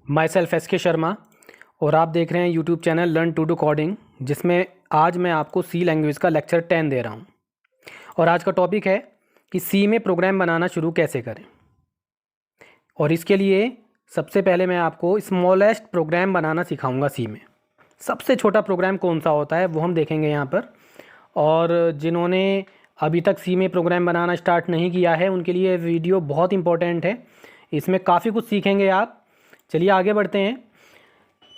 My self S के शर्मा और आप देख रहे हैं YouTube channel learn to do coding, जिसमें आज मैं आपको सी लैंग्वेज का लेक्चर 10 दे रहा हूं। और आज का टॉपिक है कि सी में प्रोग्राम बनाना शुरू कैसे करें। और इसके लिए सबसे पहले मैं आपको स्मॉलेस्ट प्रोग्राम बनाना सिखाऊंगा। सी में सबसे छोटा प्रोग्राम कौन सा होता है वो हम देखेंगे यहाँ पर। और जिन्होंने अभी तक सी में प्रोग्राम बनाना स्टार्ट नहीं किया है उनके लिए वीडियो बहुत इंपॉर्टेंट है, इसमें काफ़ी कुछ सीखेंगे आप। चलिए आगे बढ़ते हैं।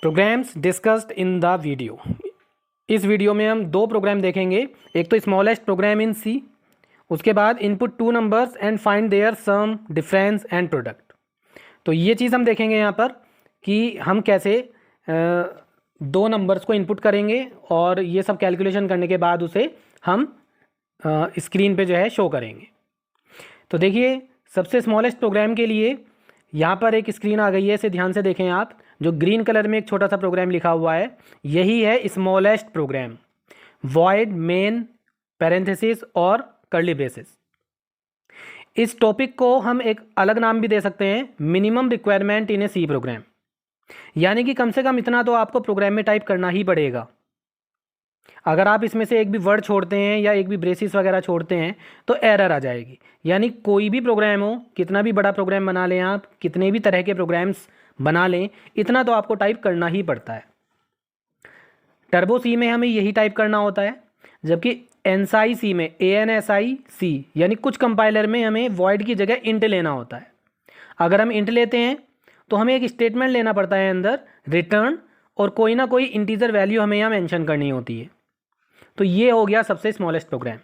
Programs discussed in the video. इस वीडियो में हम दो प्रोग्राम देखेंगे, एक तो स्मॉलेस्ट प्रोग्राम इन सी, उसके बाद input two numbers and find their sum difference and product. तो ये चीज़ हम देखेंगे यहाँ पर कि हम कैसे दो नंबर्स को इनपुट करेंगे और ये सब कैलकुलेशन करने के बाद उसे हम स्क्रीन पे जो है शो करेंगे। तो देखिए सबसे स्मॉलेस्ट प्रोग्राम के लिए यहाँ पर एक स्क्रीन आ गई है, इसे ध्यान से देखें आप। जो ग्रीन कलर में एक छोटा सा प्रोग्राम लिखा हुआ है यही है smallest program. Void main parenthesis और कर्ली ब्रेसेस। इस टॉपिक को हम एक अलग नाम भी दे सकते हैं, minimum requirement in a C program. यानी कि कम से कम इतना तो आपको प्रोग्राम में टाइप करना ही पड़ेगा। अगर आप इसमें से एक भी वर्ड छोड़ते हैं या एक भी ब्रेसिस वगैरह छोड़ते हैं तो एरर आ जाएगी। यानी कोई भी प्रोग्राम हो, कितना भी बड़ा प्रोग्राम बना लें आप, कितने भी तरह के प्रोग्राम्स बना लें, इतना तो आपको टाइप करना ही पड़ता है। टर्बो सी में हमें यही टाइप करना होता है, जबकि एनसाई सी में ANSI यानी कुछ कंपाइलर में हमें वॉइड की जगह इंट लेना होता है। अगर हम इंट लेते हैं तो हमें एक स्टेटमेंट लेना पड़ता है अंदर रिटर्न, और कोई ना कोई इंटीजर वैल्यू हमें यहाँ मेंशन करनी होती है। तो ये हो गया सबसे स्मॉलेस्ट प्रोग्राम।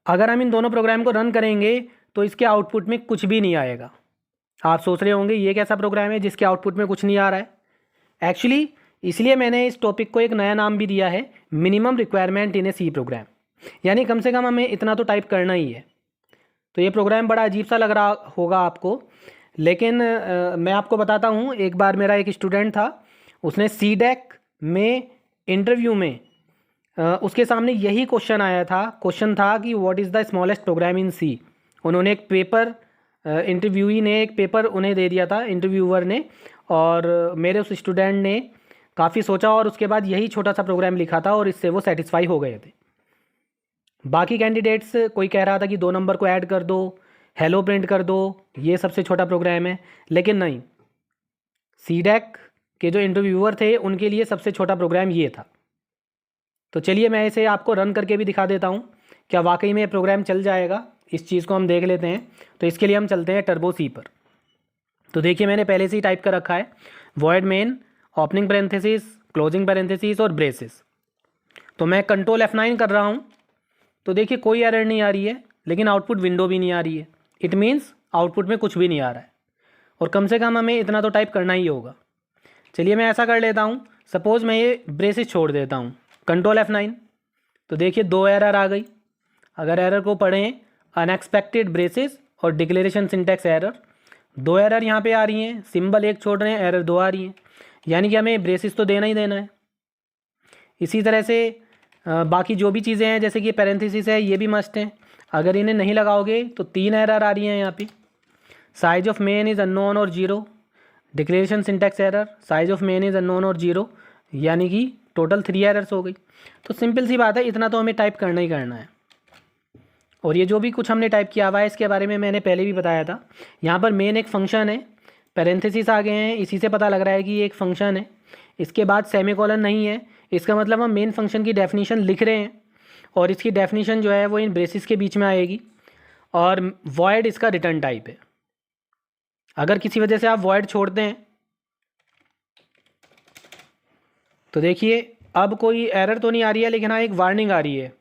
अगर हम इन दोनों प्रोग्राम को रन करेंगे तो इसके आउटपुट में कुछ भी नहीं आएगा। आप सोच रहे होंगे ये कैसा प्रोग्राम है जिसके आउटपुट में कुछ नहीं आ रहा है। एक्चुअली इसलिए मैंने इस टॉपिक को एक नया नाम भी दिया है, minimum requirement in a C program. यानी कम से कम हमें इतना तो टाइप करना ही है। तो ये प्रोग्राम बड़ा अजीब सा लग रहा होगा आपको, लेकिन मैं आपको बताता हूँ। एक बार मेरा एक स्टूडेंट था, उसने CDAC में इंटरव्यू में उसके सामने यही क्वेश्चन था कि what is the smallest program in C. उन्होंने एक पेपर, इंटरव्यूई ने एक पेपर उन्हें दे दिया था, इंटरव्यूअर ने, और मेरे उस स्टूडेंट ने काफ़ी सोचा और उसके बाद यही छोटा सा प्रोग्राम लिखा था और इससे वो सेटिस्फाई हो गए थे। बाकी कैंडिडेट्स कोई कह रहा था कि 2 नंबर को ऐड कर दो, हेलो प्रिंट कर दो, ये सबसे छोटा प्रोग्राम है। लेकिन नहीं, CDAC के जो इंटरव्यूअर थे उनके लिए सबसे छोटा प्रोग्राम ये था। तो चलिए मैं इसे आपको रन करके भी दिखा देता हूँ, क्या वाकई में प्रोग्राम चल जाएगा। इस चीज़ को हम देख लेते हैं। तो इसके लिए हम चलते हैं टर्बो सी पर। तो देखिए मैंने पहले से ही टाइप कर रखा है void main, opening parenthesis, closing parenthesis और ब्रेसेस। तो मैं कंट्रोल F9 कर रहा हूँ। तो देखिए कोई एरर नहीं आ रही है, लेकिन आउटपुट विंडो भी नहीं आ रही है। इट मीन्स आउटपुट में कुछ भी नहीं आ रहा है, और कम से कम हमें इतना तो टाइप करना ही होगा। चलिए मैं ऐसा कर लेता हूँ, सपोज़ मैं ये ब्रेसेस छोड़ देता हूँ, कंट्रोल F9। तो देखिए 2 एरर आ गई। अगर एरर को पढ़ें, अनएक्सपेक्टेड ब्रेसेस और डिक्लेरेशन सिंटैक्स एरर, 2 एरर यहाँ पे आ रही हैं। सिंबल एक छोड़ रहे हैं, एरर 2 आ रही हैं। यानी कि हमें ब्रेसेस तो देना ही देना है। इसी तरह से बाकी जो भी चीज़ें हैं, जैसे कि पैरेंथेसिस है, ये भी मस्ट हैं। अगर इन्हें नहीं लगाओगे तो 3 एरर आ रही हैं यहाँ पे। Size of main is unknown और 0, declaration syntax error, size of main is unknown और 0, यानी कि टोटल 3 एरर्स हो गई। तो सिंपल सी बात है, इतना तो हमें टाइप करना ही करना है। और ये जो भी कुछ हमने टाइप किया हुआ है इसके बारे में मैंने पहले भी बताया था। यहाँ पर मेन एक फंक्शन है, पैरेंथेसिस आ गए हैं, इसी से पता लग रहा है कि ये एक फंक्शन है। इसके बाद सेमीकोलन नहीं है, इसका मतलब हम मेन फंक्शन की डेफिनेशन लिख रहे हैं, और इसकी डेफिनेशन जो है वो इन ब्रेसिस के बीच में आएगी। और वॉइड इसका रिटर्न टाइप है। अगर किसी वजह से आप वॉइड छोड़ते हैं तो देखिए अब कोई एरर तो नहीं आ रही है, लेकिन हाँ एक वार्निंग आ रही है।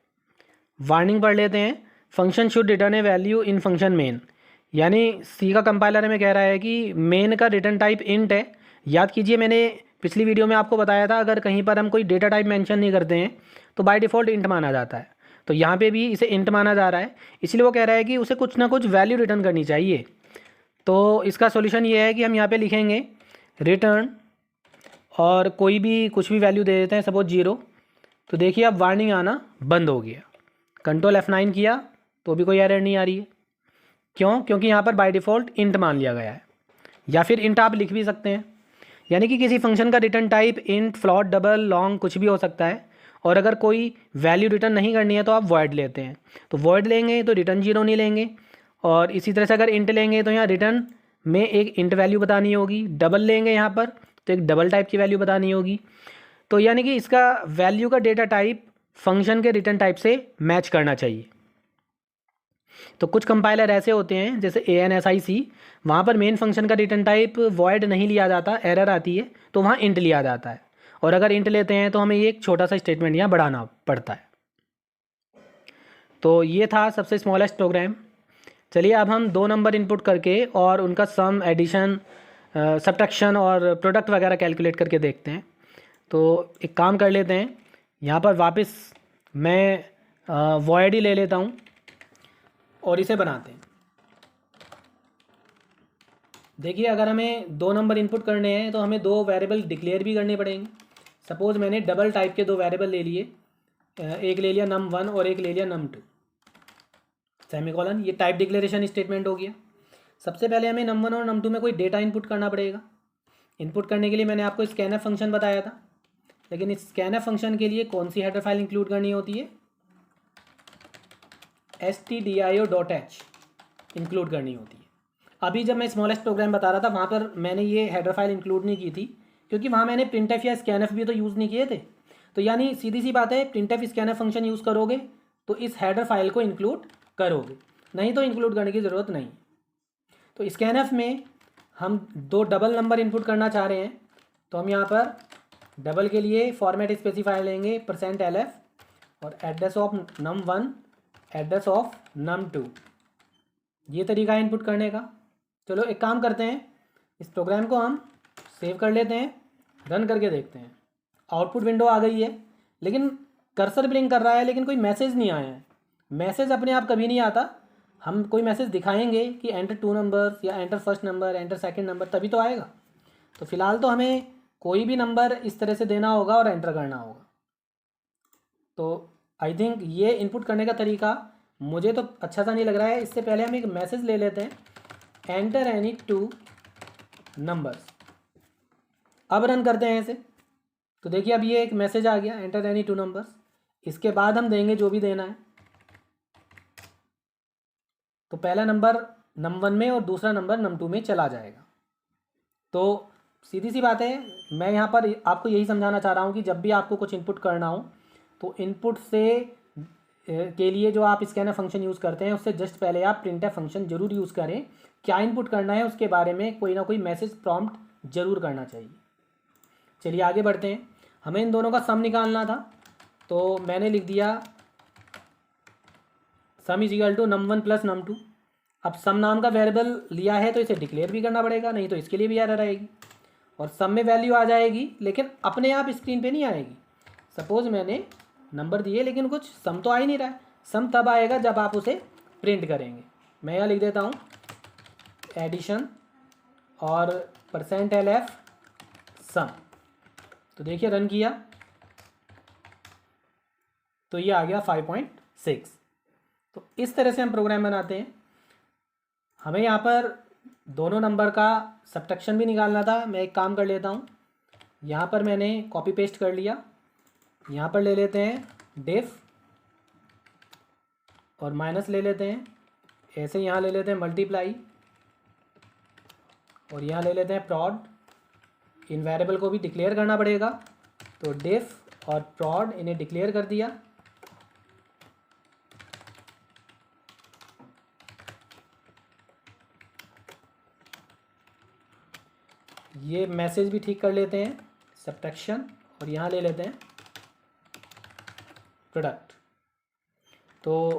वार्निंग पढ़ लेते हैं। Function should return A value in function main. यानी सी का कंपाइलर हमें कह रहा है कि मेन का रिटर्न टाइप इंट है। याद कीजिए मैंने पिछली वीडियो में आपको बताया था, अगर कहीं पर हम कोई डेटा टाइप मेंशन नहीं करते हैं तो बाय डिफ़ॉल्ट इंट माना जाता है। तो यहाँ पे भी इसे इंट माना जा रहा है, इसलिए वो कह रहा है कि उसे कुछ ना कुछ वैल्यू रिटर्न करनी चाहिए। तो इसका सोल्यूशन ये है कि हम यहाँ पे लिखेंगे रिटर्न और कोई भी कुछ भी वैल्यू दे देते हैं, सपोज 0। तो देखिए अब वार्निंग आना बंद हो गया। कंट्रोल F9 किया तो भी कोई एरर नहीं आ रही है। क्यों? क्योंकि यहाँ पर बाय डिफ़ॉल्ट इंट मान लिया गया है। या फिर इंट आप लिख भी सकते हैं, यानी कि किसी फंक्शन का return type int, float, double, long कुछ भी हो सकता है। और अगर कोई वैल्यू रिटर्न नहीं करनी है तो आप वॉइड लेते हैं, तो वॉइड लेंगे तो रिटर्न 0 नहीं लेंगे। और इसी तरह से अगर इंट लेंगे तो यहाँ रिटर्न में एक इंट वैल्यू बतानी होगी, डबल लेंगे यहाँ पर तो एक डबल टाइप की वैल्यू बतानी होगी। तो यानी कि इसका वैल्यू का डेटा टाइप फंक्शन के रिटर्न टाइप से मैच करना चाहिए। तो कुछ कंपाइलर ऐसे होते हैं जैसे ANSIC, वहाँ पर मेन फंक्शन का रिटर्न टाइप वॉइड नहीं लिया जाता, एरर आती है, तो वहाँ इंट लिया जाता है। और अगर इंट लेते हैं तो हमें ये एक छोटा सा स्टेटमेंट यहाँ बढ़ाना पड़ता है। तो ये था सबसे स्मॉलेस्ट प्रोग्राम। चलिए अब हम 2 नंबर इनपुट करके और उनका सम, एडिशन, सब्ट्रैक्शन और प्रोडक्ट वगैरह कैलकुलेट करके देखते हैं। तो एक काम कर लेते हैं, यहाँ पर वापस मैं वॉइड ही ले लेता हूँ और इसे बनाते हैं। देखिए अगर हमें 2 नंबर इनपुट करने हैं तो हमें 2 वेरिएबल डिक्लेयर भी करने पड़ेंगे। सपोज़ मैंने डबल टाइप के 2 वेरिएबल ले लिए, एक ले लिया num1 और एक ले लिया num2, सेमीकोलन। ये टाइप डिक्लेरेशन स्टेटमेंट हो गया। सबसे पहले हमें num1 और num2 में कोई डेटा इनपुट करना पड़ेगा। इनपुट करने के लिए मैंने आपको स्कैनफ फंक्शन बताया था, लेकिन इस स्कैनफ फंक्शन के लिए कौन सी हेडर फाइल इंक्लूड करनी होती है? stdio.h इंक्लूड करनी होती है। अभी जब मैं स्मॉलेस्ट प्रोग्राम बता रहा था वहाँ पर मैंने ये हेडर फाइल इंक्लूड नहीं की थी, क्योंकि वहाँ मैंने प्रिंटफ या स्कैनफ भी तो यूज़ नहीं किए थे। तो यानी सीधी सी बात है, प्रिंटफ स्कैनफ फंक्शन यूज़ करोगे तो इस हेडर फाइल को इंक्लूड करोगे, नहीं तो इंक्लूड करने की ज़रूरत नहीं। तो स्कैनफ में हम 2 डबल नंबर इनपुट करना चाह रहे हैं, तो हम यहाँ पर डबल के लिए फॉर्मेट स्पेसिफायर लेंगे %lf और address of num1, address of num2। ये तरीका है इनपुट करने का। चलो एक काम करते हैं, इस प्रोग्राम को हम सेव कर लेते हैं, रन करके देखते हैं। आउटपुट विंडो आ गई है, लेकिन कर्सर ब्लिंक कर रहा है, लेकिन कोई मैसेज नहीं आया है। मैसेज अपने आप कभी नहीं आता, हम कोई मैसेज दिखाएंगे कि एंटर 2 नंबर्स या enter first number, enter second number, तभी तो आएगा। तो फिलहाल तो हमें कोई भी नंबर इस तरह से देना होगा और एंटर करना होगा। तो आई थिंक ये इनपुट करने का तरीका मुझे तो अच्छा सा नहीं लग रहा है। इससे पहले हम एक मैसेज ले लेते हैं, एंटर एनी 2 नंबर्स। अब रन करते हैं इसे, तो देखिए अब ये एक मैसेज आ गया, एंटर एनी 2 नंबर्स। इसके बाद हम देंगे जो भी देना है। तो पहला नंबर num1 में और दूसरा नंबर num2 में चला जाएगा। तो सीधी सी बात है, मैं यहाँ पर आपको यही समझाना चाह रहा हूँ कि जब भी आपको कुछ इनपुट करना हो तो इनपुट से के लिए जो आप स्कैनर फंक्शन यूज़ करते हैं उससे जस्ट पहले आप प्रिंटफ फंक्शन जरूर यूज़ करें। क्या इनपुट करना है उसके बारे में कोई ना कोई मैसेज प्रॉम्प्ट जरूर करना चाहिए। चलिए आगे बढ़ते हैं। हमें इन दोनों का सम निकालना था, तो मैंने लिख दिया sum is equal to num1 plus num2। अब सम नाम का वेरिएबल लिया है तो इसे डिक्लेयर भी करना पड़ेगा, नहीं तो इसके लिए भी एरर आएगी। और सम में वैल्यू आ जाएगी, लेकिन अपने आप स्क्रीन पे नहीं आएगी। सपोज़ मैंने नंबर दिए लेकिन कुछ सम तो आ ही नहीं रहा है। सम तब आएगा जब आप उसे प्रिंट करेंगे। मैं यहाँ लिख देता हूँ एडिशन और %lf सम। तो देखिए रन किया तो ये आ गया 5.6। तो इस तरह से हम प्रोग्राम बनाते हैं। हमें यहाँ पर दोनों नंबर का सब्ट्रैक्शन भी निकालना था। मैं एक काम कर लेता हूँ, यहाँ पर मैंने कॉपी पेस्ट कर लिया। यहाँ पर ले लेते हैं डिफ और माइनस ले लेते हैं, ऐसे यहाँ ले लेते हैं मल्टीप्लाई और यहाँ ले लेते हैं प्रॉड। इन वेरिएबल को भी डिक्लेयर करना पड़ेगा, तो डिफ और प्रॉड इन्हें डिक्लेयर कर दिया। ये मैसेज भी ठीक कर लेते हैं, सब्ट्रैक्शन, और यहाँ ले लेते हैं प्रोडक्ट। तो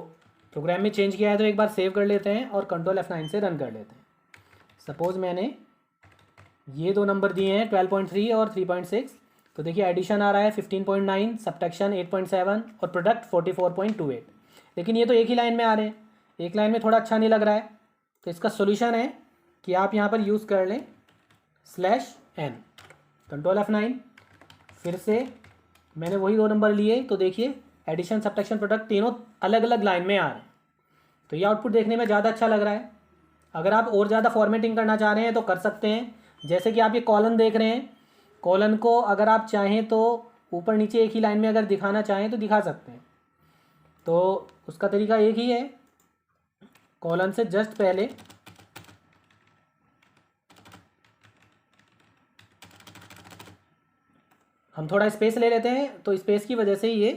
प्रोग्राम में चेंज किया है तो एक बार सेव कर लेते हैं और कंट्रोल F9 से रन कर लेते हैं। सपोज़ मैंने ये 2 नंबर दिए हैं 12.3 और 3.6। तो देखिए एडिशन आ रहा है 15.9, सब्ट्रैक्शन 8.7 और प्रोडक्ट 44.28। लेकिन ये तो एक ही लाइन में आ रहे हैं, एक लाइन में थोड़ा अच्छा नहीं लग रहा है। तो इसका सोल्यूशन है कि आप यहाँ पर यूज़ कर लें /n, कंट्रोल F9। फिर से मैंने वही 2 नंबर लिए, तो देखिए एडिशन, सब्ट्रैक्शन, प्रोडक्ट तीनों अलग अलग लाइन में आ रहे हैं। तो ये आउटपुट देखने में ज़्यादा अच्छा लग रहा है। अगर आप और ज़्यादा फॉर्मेटिंग करना चाह रहे हैं तो कर सकते हैं। जैसे कि आप ये कॉलन देख रहे हैं, कॉलन को अगर आप चाहें तो ऊपर नीचे एक ही लाइन में अगर दिखाना चाहें तो दिखा सकते हैं। तो उसका तरीका एक ही है, कॉलन से जस्ट पहले हम थोड़ा स्पेस ले लेते हैं, तो स्पेस की वजह से ये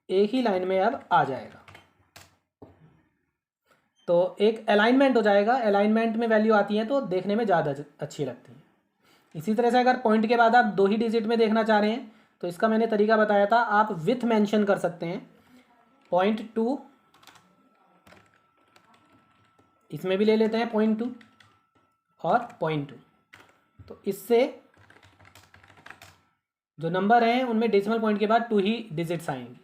एक ही लाइन में अब आ जाएगा। तो एक अलाइनमेंट हो जाएगा, अलाइनमेंट में वैल्यू आती है तो देखने में ज़्यादा अच्छी लगती है। इसी तरह से अगर पॉइंट के बाद आप 2 ही डिजिट में देखना चाह रहे हैं तो इसका मैंने तरीका बताया था, आप विथ मेंशन कर सकते हैं 0.2, इसमें भी ले लेते हैं 0.2 और 0.2। तो इससे जो नंबर हैं उनमें डेसिमल पॉइंट के बाद 2 ही डिजिट्स आएंगे।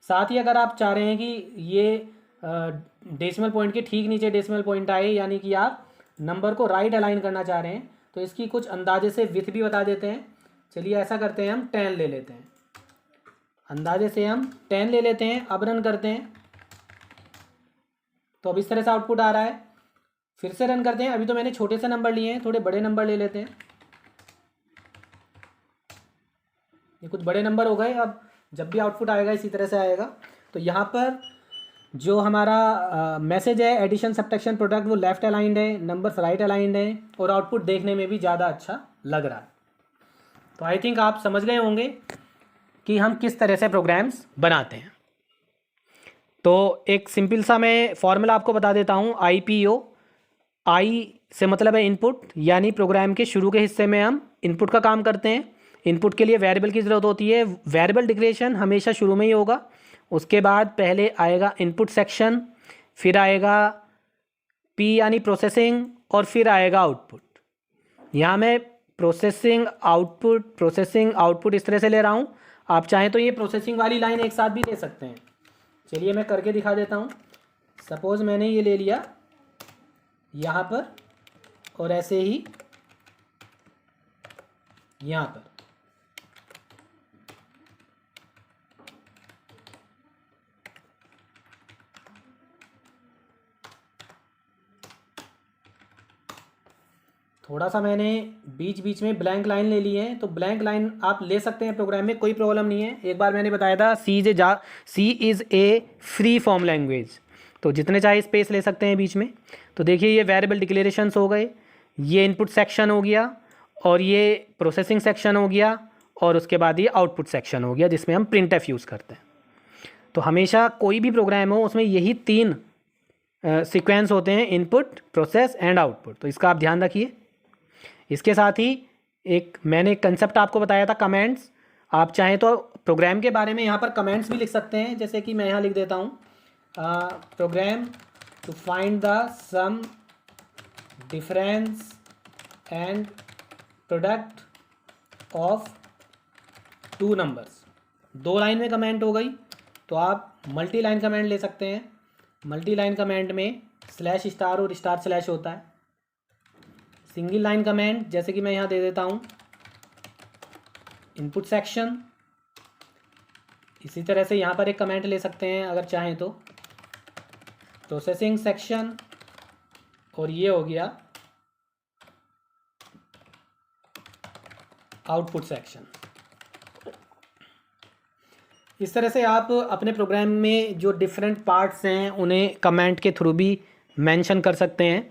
साथ ही अगर आप चाह रहे हैं कि ये डेसिमल पॉइंट के ठीक नीचे डेसिमल पॉइंट आए, यानी कि आप नंबर को राइट अलाइन करना चाह रहे हैं, तो इसकी कुछ अंदाजे से विथ भी बता देते हैं। चलिए ऐसा करते हैं, हम 10 ले लेते हैं, अंदाजे से हम 10 ले लेते हैं। अब रन करते हैं तो अब इस तरह से आउटपुट आ रहा है। फिर से रन करते हैं, अभी तो मैंने छोटे से नंबर लिए हैं, थोड़े बड़े नंबर ले लेते हैं। ये कुछ बड़े नंबर हो गए। अब जब भी आउटपुट आएगा इसी तरह से आएगा। तो यहाँ पर जो हमारा मैसेज है एडिशन सब्ट्रैक्शन प्रोडक्ट वो लेफ़्ट अलाइंड है, नंबर्स राइट अलाइंड है और आउटपुट देखने में भी ज़्यादा अच्छा लग रहा है। तो आई थिंक आप समझ गए होंगे कि हम किस तरह से प्रोग्राम्स बनाते हैं। तो एक सिंपल सा मैं फॉर्मूला आपको बता देता हूँ, IPO। आई से मतलब है इनपुट, यानी प्रोग्राम के शुरू के हिस्से में हम इनपुट का काम करते हैं। इनपुट के लिए वेरिएबल की ज़रूरत होती है, वेरिएबल डिक्लेरेशन हमेशा शुरू में ही होगा। उसके बाद पहले आएगा इनपुट सेक्शन, फिर आएगा P यानी प्रोसेसिंग और फिर आएगा आउटपुट। यहाँ मैं प्रोसेसिंग आउटपुट इस तरह से ले रहा हूँ। आप चाहें तो ये प्रोसेसिंग वाली लाइन एक साथ भी ले सकते हैं। चलिए मैं करके दिखा देता हूँ। सपोज़ मैंने ये ले लिया यहाँ पर और ऐसे ही यहाँ पर। थोड़ा सा मैंने बीच बीच में ब्लैंक लाइन ले ली है, तो ब्लैंक लाइन आप ले सकते हैं प्रोग्राम में, कोई प्रॉब्लम नहीं है। एक बार मैंने बताया था C is a free form language, तो जितने चाहे स्पेस ले सकते हैं बीच में। तो देखिए ये वेरिएबल डिक्लेरेशंस हो गए, ये इनपुट सेक्शन हो गया और ये प्रोसेसिंग सेक्शन हो गया और उसके बाद ये आउटपुट सेक्शन हो गया जिसमें हम प्रिंटफ यूज़ करते हैं। तो हमेशा कोई भी प्रोग्राम हो उसमें यही 3 सीक्वेंस होते हैं, इनपुट, प्रोसेस एंड आउटपुट। तो इसका आप ध्यान रखिए। इसके साथ ही मैंने कंसेप्ट आपको बताया था कमेंट्स। आप चाहें तो प्रोग्राम के बारे में यहाँ पर कमेंट्स भी लिख सकते हैं, जैसे कि मैं यहाँ लिख देता हूँ program to find the sum difference and product of 2 numbers. 2 line में कमेंट हो गई, तो आप मल्टी लाइन कमेंट ले सकते हैं। मल्टी लाइन कमेंट में स्लैश स्टार और स्टार स्लैश होता है। सिंगल लाइन कमेंट जैसे कि मैं यहाँ दे देता हूँ इनपुट सेक्शन। इसी तरह से यहाँ पर एक कमेंट ले सकते हैं अगर चाहें तो प्रोसेसिंग सेक्शन, और ये हो गया आउटपुट सेक्शन। इस तरह से आप अपने प्रोग्राम में जो डिफरेंट पार्ट्स हैं उन्हें कमेंट के थ्रू भी मेंशन कर सकते हैं।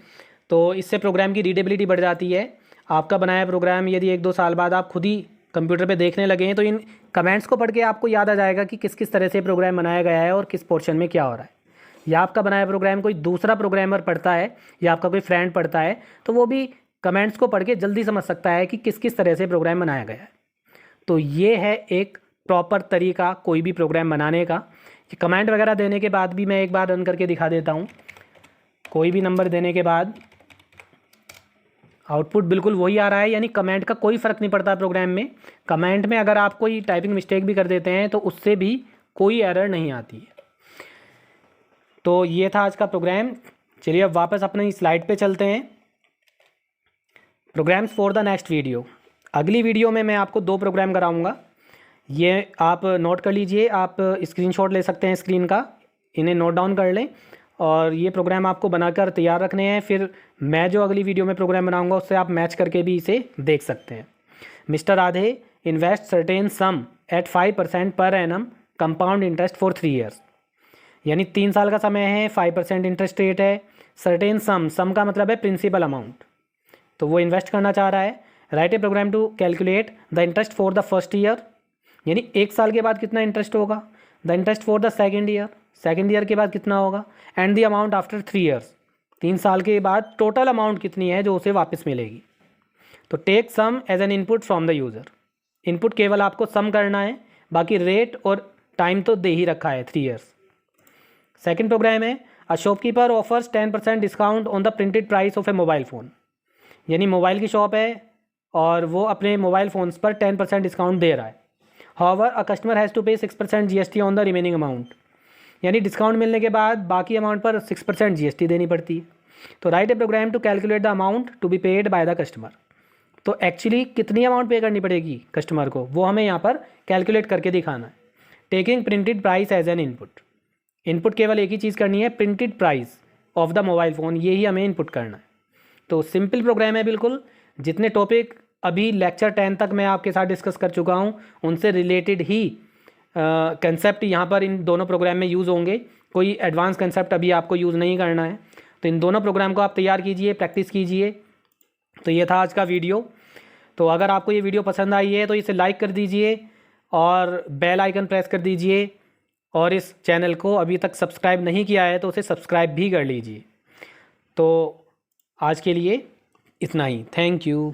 तो इससे प्रोग्राम की रीडेबिलिटी बढ़ जाती है। आपका बनाया प्रोग्राम यदि 1-2 साल बाद आप खुद ही कंप्यूटर पे देखने लगे हैं तो इन कमेंट्स को पढ़ के आपको याद आ जाएगा कि किस किस तरह से प्रोग्राम बनाया गया है और किस पोर्शन में क्या हो रहा है। या आपका बनाया प्रोग्राम कोई दूसरा प्रोग्रामर पढ़ता है या आपका कोई फ्रेंड पढ़ता है तो वो भी कमेंट्स को पढ़ के जल्दी समझ सकता है कि किस किस तरह से प्रोग्राम बनाया गया है। तो ये है एक प्रॉपर तरीका कोई भी प्रोग्राम बनाने का। कि कमेंट वगैरह देने के बाद भी मैं एक बार रन करके दिखा देता हूँ। कोई भी नंबर देने के बाद आउटपुट बिल्कुल वही आ रहा है, यानी कमेंट का कोई फ़र्क नहीं पड़ता प्रोग्राम में। कमेंट में अगर आप कोई टाइपिंग मिस्टेक भी कर देते हैं तो उससे भी कोई एरर नहीं आती है। तो ये था आज का प्रोग्राम। चलिए अब वापस अपनी स्लाइड पे चलते हैं। Programs for the next video. अगली वीडियो में मैं आपको 2 प्रोग्राम कराऊंगा। ये आप नोट कर लीजिए, आप स्क्रीनशॉट ले सकते हैं स्क्रीन का, इन्हें नोट डाउन कर लें और ये प्रोग्राम आपको बनाकर तैयार रखने हैं, फिर मैं जो अगली वीडियो में प्रोग्राम बनाऊंगा उससे आप मैच करके भी इसे देख सकते हैं। Mister Radhe invest certain sum at 5% per annum compound interest for 3 years, यानी 3 साल का समय है, 5% इंटरेस्ट रेट है। सर्टेन सम का मतलब है प्रिंसिपल अमाउंट, तो वो इन्वेस्ट करना चाह रहा है। Write a program to calculate the interest for the first year, यानी 1 साल के बाद कितना इंटरेस्ट होगा। The interest for the second year के बाद कितना होगा। And the amount after 3 years, 3 साल के बाद टोटल अमाउंट कितनी है जो उसे वापस मिलेगी। तो take sum as an input from the user, input केवल आपको सम करना है, बाकी रेट और टाइम तो दे ही रखा है 3 ईयर्स। सेकेंड प्रोग्राम है a shopkeeper offers 10% discount on the printed price of A mobile phone, यानी मोबाइल की शॉप है और वो अपने मोबाइल फ़ोन्स पर 10% डिस्काउंट दे रहा है। However a customer has to pay 6% GST on the remaining amount, यानी डिस्काउंट मिलने के बाद बाकी अमाउंट पर 6% GST देनी पड़ती है। तो write a program to calculate the amount to be paid by the customer, तो एक्चुअली कितनी अमाउंट पे करनी पड़ेगी कस्टमर को वो हमें यहाँ पर कैलकुलेट करके दिखाना है। Taking printed price as an input, input केवल एक ही चीज़ करनी है, printed price of the mobile phone, ये ही हमें इनपुट करना है। तो सिंपल प्रोग्राम है बिल्कुल। जितने टॉपिक अभी लेक्चर 10 तक मैं आपके साथ डिस्कस कर चुका हूँ उनसे रिलेटेड ही कंसेप्ट यहाँ पर इन दोनों प्रोग्राम में यूज़ होंगे। कोई एडवांस कंसेप्ट अभी आपको यूज़ नहीं करना है। तो इन दोनों प्रोग्राम को आप तैयार कीजिए, प्रैक्टिस कीजिए। तो ये था आज का वीडियो। तो अगर आपको ये वीडियो पसंद आई है तो इसे लाइक कर दीजिए और बेल आइकन प्रेस कर दीजिए, और इस चैनल को अभी तक सब्सक्राइब नहीं किया है तो उसे सब्सक्राइब भी कर लीजिए। तो आज के लिए इतना ही। Thank you.